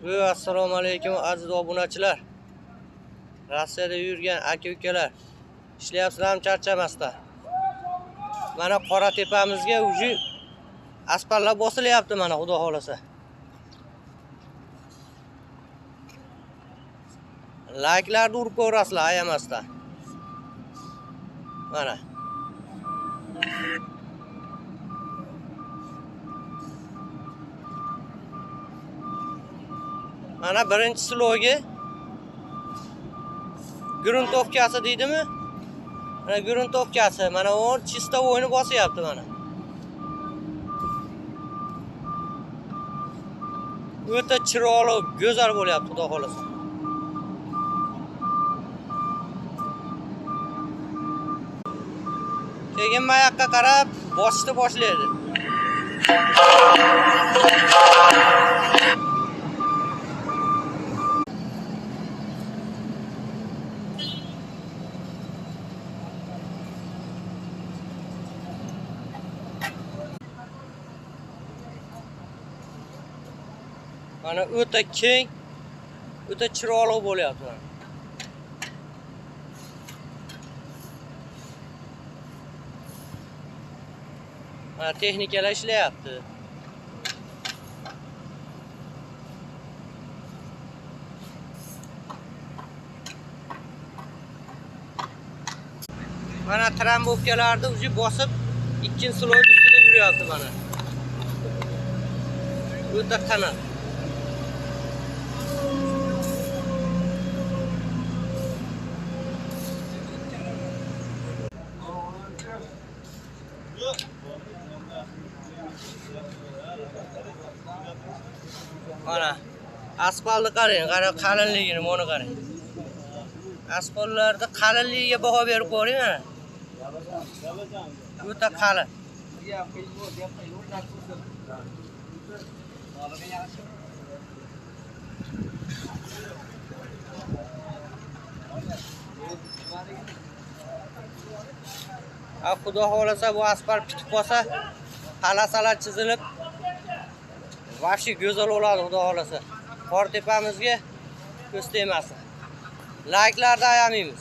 Assalomu alaykum aziz obunachilar. Rossiyada yurgan aka-ukalar. Ishlayapsizlarmi charchamasdan? Mana qora tepamizga uji asfaltlar bosilyapti mana xudo xolasa. Layklarni urib ko'rasizlar ayamasdan. Mana. Mana birinchi slogi gruntovkasi deydimi? Mana gruntovkasi, mana o chista o'yini bosyapti mana. O'ta chiroyli, go'zal bo'lyapti xudo xolasa. Keyin mayaqqa qarab bosishni boshlaydi. Mana o'ta keng, o'ta chiroyli bo'lyapti mana. Mana texnikalar ishlayapti. Mana trambovkalarni uji bosib, ikkinchi sloy ustida yuryapti mana. O'ta qanot. Mana asfaltni qarang, qalinligini mana qarang. Asfaltlarda qalinligiga baho berib ko'ring mana. O'ta qalin. Xudo xolasa bu asfalt bitib qolsa, palasalar chizilib vahshiy go'zal bo'ladi xudo xolasa. Qor tepamizga ko'z tegmasin. Layklarni ayamaymiz.